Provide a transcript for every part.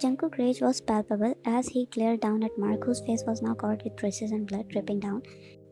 Jungkook's rage was palpable as he glared down at Mark, whose face was now covered with bruises and blood dripping down.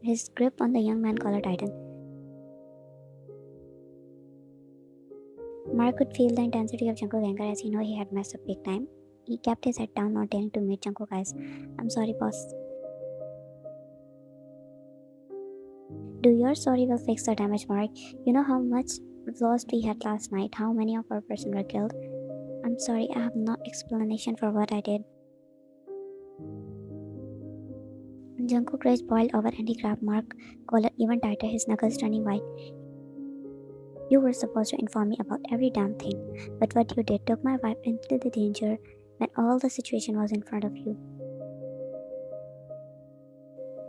His grip on the young man collar tightened. Mark could feel the intensity of Jungkook's anger as he knew he had messed up big time. He kept his head down, not daring to meet Jungkook's eyes. "I'm sorry, boss. Do your sorry will fix the damage, Mark. You know how much lost we had last night, how many of our person were killed. I'm sorry, I have no explanation for what I did." Jungkook's rage boiled over and he grabbed Mark's collar even tighter, his knuckles turning white. "You were supposed to inform me about every damn thing, but what you did took my wife into the danger when all the situation was in front of you."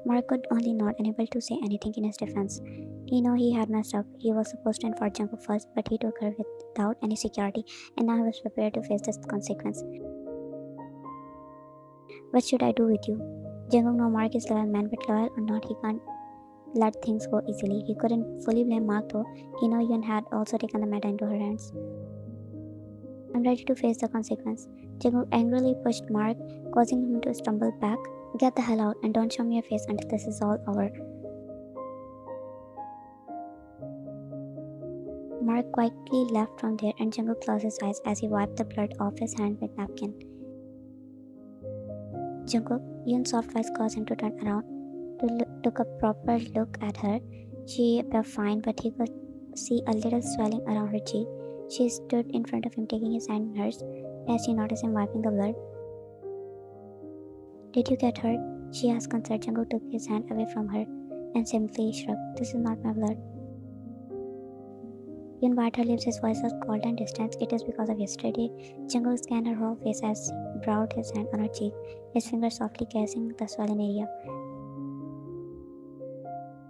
Mark could only nod, unable to say anything in his defense. He knew he had messed up. He was supposed to inform Jungkook first, but he took her without any security, and now he was prepared to face this consequence. "What should I do with you?" Jungkook knew Mark is loyal man, but loyal or not, he can't let things go easily. He couldn't fully blame Mark though. He knew Yun had also taken the matter into her hands. "I'm ready to face the consequence." Jungkook angrily pushed Mark, causing him to stumble back. "Get the hell out and don't show me your face until this is all over." Mark quietly left from there and Jungkook closed his eyes as he wiped the blood off his hand with napkin. Jungkook, Yoon's soft voice caused him to turn around to took a proper look at her. She appeared fine, but he could see a little swelling around her cheek. She stood in front of him, taking his hand in hers, as she noticed him wiping the blood. "Did you get hurt?" she asked concerned. Jungkook took his hand away from her and simply shrugged. "This is not my blood." Yoon bit her lips, his voice was cold and distant. "It is because of yesterday." Jungkook scanned her whole face as he brought his hand on her cheek, his fingers softly caressing the swollen area.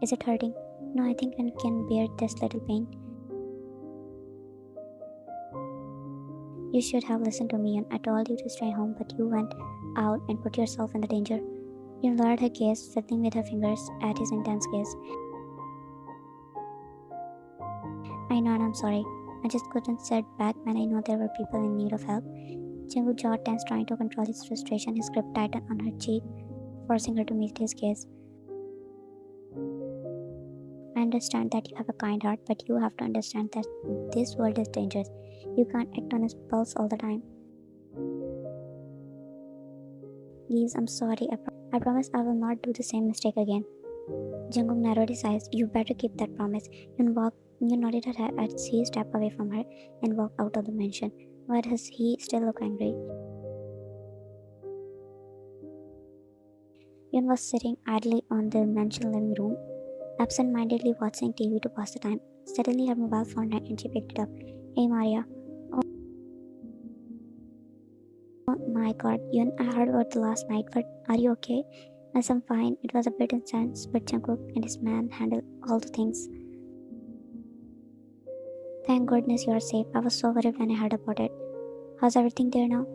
"Is it hurting?" "No, I think I can bear this little pain." "You should have listened to me, and I told you to stay home, but you went out and put yourself in the danger." Yoon lowered her gaze, fiddling with her fingers at his intense gaze. "I know, and I'm sorry. I just couldn't sit back when I know there were people in need of help." Jungkook's jaw tensed, trying to control his frustration. His grip tightened on her cheek, forcing her to meet his gaze. "I understand that you have a kind heart, but you have to understand that this world is dangerous. You can't act on impulse all the time." "Please, I'm sorry. I promise I will not do the same mistake again." Jungkook narrowed his eyes. "You better keep that promise." You nodded her head as he stepped away from her and walked out of the mansion. Why does he still look angry? Yun was sitting idly on the mansion living room, absent-mindedly watching TV to pass the time. Suddenly her mobile phone rang and she picked it up. "Hey Maria." "Oh my god, Yun, I heard about the last night, but are you okay?" "Yes, I'm fine. It was a bit intense, but Jungkook and his man handled all the things." "Thank goodness you are safe. I was so worried when I heard about it." "How's everything there now?"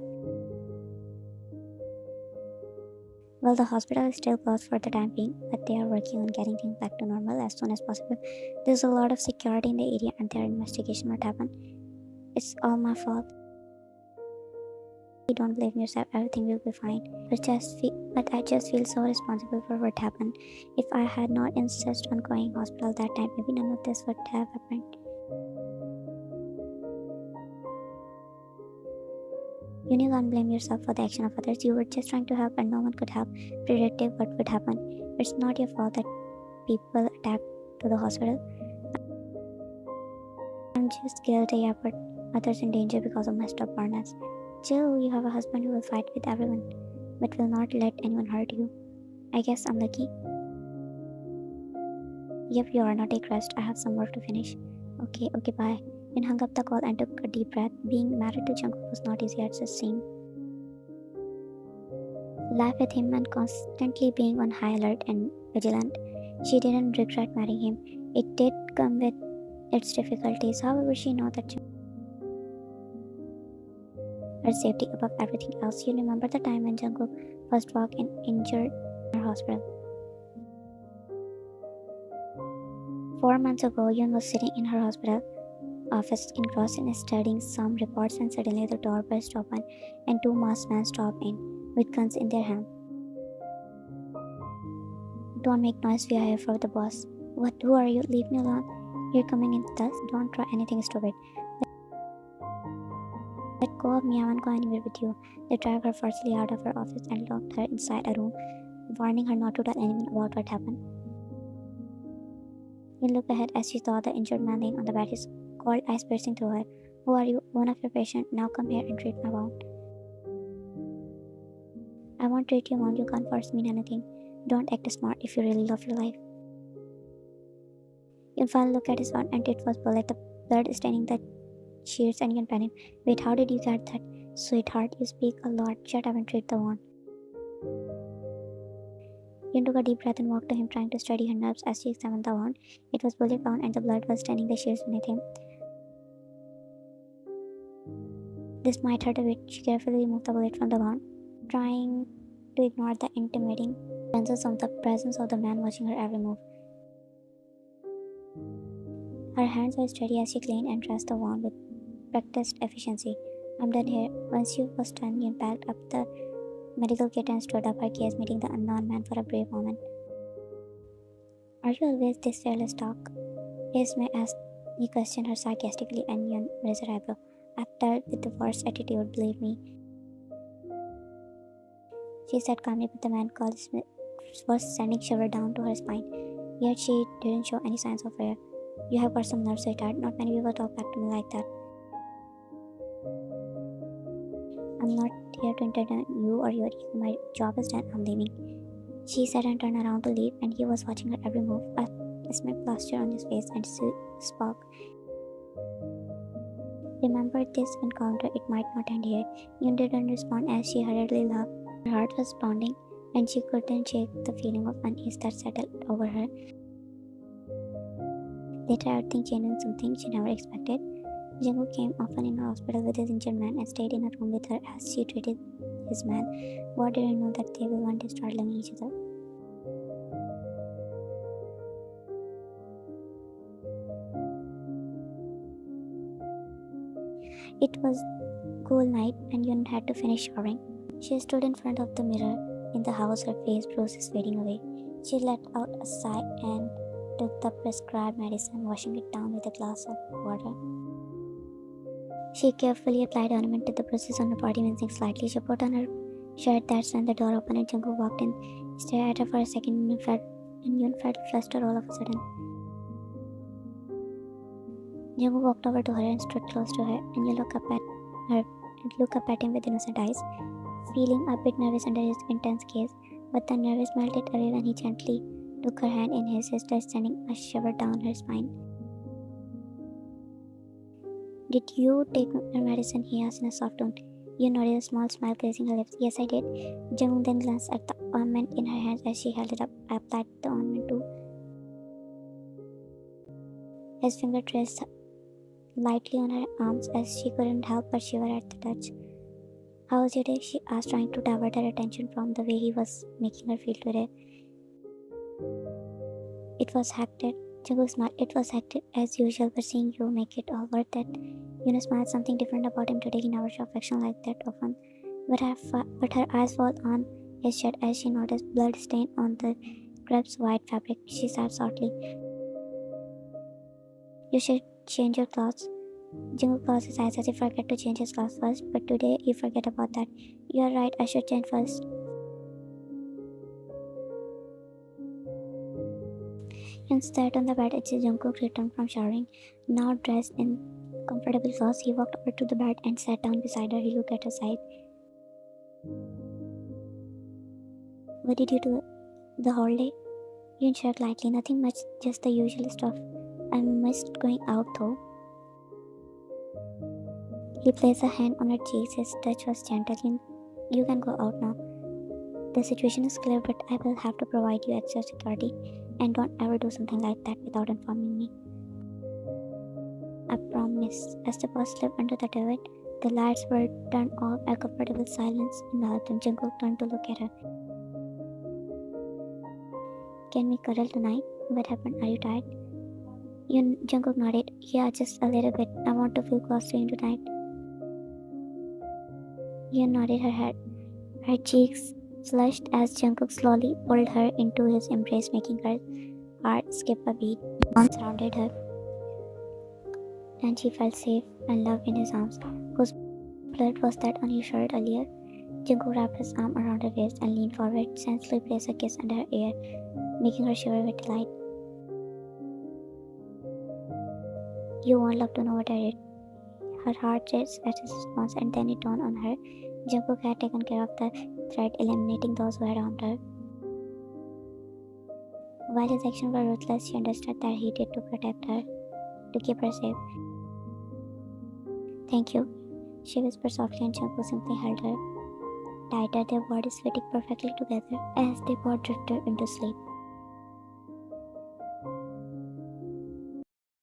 "Well, the hospital is still closed for the time being, but they are working on getting things back to normal as soon as possible. There's a lot of security in the area and their investigation what happened. It's all my fault. Don't blame yourself, everything will be fine. But I just feel so responsible for what happened. If I had not insisted on going hospital that time, maybe none of this would have happened." "You can't blame yourself for the action of others. You were just trying to help and no one could help predict what would happen. It's not your fault that people attacked to the hospital. I'm just guilty I put others in danger because of my stubbornness. Jill, you have a husband who will fight with everyone, but will not let anyone hurt you. I guess I'm lucky." "Yep, you are not. Take rest. I have some work to finish." Okay, bye." Yun hung up the call and took a deep breath. Being married to Jungkook was not easy as it seemed. Life with him meant constantly being on high alert and vigilant. She didn't regret marrying him. It did come with its difficulties. However, she knew that her safety above everything else. You remember the time when Jungkook first walked in injured in her hospital. 4 months ago, Yun was sitting in her hospital office engrossed in studying some reports when suddenly the door burst open and two masked men stopped in with guns in their hand. Don't make noise, we are here for the boss. What? Who are you? Leave me alone. You're coming in with us. Don't try anything stupid. Let go of me, I won't go anywhere with you. They dragged her forcibly out of her office and locked her inside a room, warning her not to tell anyone about what happened. You looked ahead as she saw the injured man laying on the bed, his cold eyes piercing through her. Who are you? One of your patients. Now come here and treat my wound. I won't treat your wound. You can't force me in anything. Don't act smart if you really love your life. Yun finally looked at his wound and it was bullet, the blood staining the shears and Yun panicked. Wait, how did you get that? Sweetheart, you speak a lot. Shut up and treat the wound. Yun took a deep breath and walked to him, trying to steady her nerves as she examined the wound. It was bullet bound and the blood was staining the shears beneath him. This might hurt a bit. She carefully removed the bullet from the wound, trying to ignore the intimidating presence of the man watching her every move. Her hands were steady as she cleaned and dressed the wound with practiced efficiency. I'm done here. Once she was done, Yun packed up the medical kit and stood up, her gaze meeting the unknown man for a brief moment. Are you always this fearless, Doc? Yes, may ask. He questioned her sarcastically and Yun raised her eyebrow. I've dealt with the worst attitude, believe me. She said calmly, but the man was sending shiver down to her spine. Yet she didn't show any signs of fear. You have got some nerve, sweetheart. Not many people talk back to me like that. I'm not here to entertain you or your ego. My job is done. I'm leaving. She said and turned around to leave, and he was watching her every move. A smile plastered on his face, and she spoke. Remember this encounter, it might not end here. Yun didn't respond as she hurriedly laughed. Her heart was pounding, and she couldn't shake the feeling of unease that settled over her. Later, everything changed in something she never expected. Jungkook came often in her hospital with his injured man and stayed in a room with her as she treated his man. What didn't know that they will one day start loving each other? It was cool night and Yun had to finish showering. She stood in front of the mirror in the house, her face bruises fading away. She let out a sigh and took the prescribed medicine, washing it down with a glass of water. She carefully applied ornament to the bruises on her body, wincing slightly. She put on her shirt. That's when the door opened and Jungkook walked in. He stared at her for a second and Yun felt flustered all of a sudden. Jungkook walked over to her and stood close to her, and Yun looked up at him with innocent eyes, feeling a bit nervous under his intense gaze, but the nervous melted away when he gently took her hand in his, sending a shiver down her spine. Did you take your medicine? He asked in a soft tone. Yun nodded, a small smile gracing her lips. Yes, I did. Jungkook then glanced at the ornament in her hands as she held it up. I applied the ornament too. His finger traced lightly on her arms as she couldn't help but shiver at the touch. How was your day? She asked, trying to divert her attention from the way he was making her feel today. It was hectic. Jungkook smiled. It was hectic as usual, but seeing you make it all worth it. Yuna smiled. Something different about him today. He never showed affection like that often. But her eyes fell on his shirt as she noticed blood stain on the crepes white fabric. She sighed softly. You should change your clothes. Jungkook closed his eyes as he forgot to change his clothes first, but today you forget about that. You are right, I should change first. Yun sat on the bed as Jungkook returned from showering. Now dressed in comfortable clothes, he walked over to the bed and sat down beside her. He looked at her side. What did you do the whole day? Yun shrugged lightly. Nothing much, just the usual stuff. I missed going out though. He placed a hand on her cheeks. His touch was gentle. You can go out now. The situation is clear, but I will have to provide you extra security. And don't ever do something like that without informing me. I promise. As the boss slipped under the duvet, the lights were turned off. A comfortable silence enveloped him. Jungkook turned to look at her. Can we cuddle tonight? What happened? Are you tired? Jungkook nodded. Yeah, just a little bit. I want to feel close to him tonight. Yoon nodded her head. Her cheeks flushed as Jungkook slowly pulled her into his embrace, making her heart skip a beat. Arms surrounded her, and she felt safe and loved in his arms. Whose blood was that on your shirt earlier? Jungkook wrapped his arm around her waist and leaned forward, sensually placed a kiss under her ear, making her shiver with delight. You won't love to know what I did. Her heart raced at his response, and then it dawned on her. Jungkook had taken care of the threat, eliminating those who had harmed her. While his actions were ruthless, she understood that he did to protect her, to keep her safe. Thank you, she whispered softly, and Jungkook simply held her tighter, their bodies fitting perfectly together as they both drifted into sleep.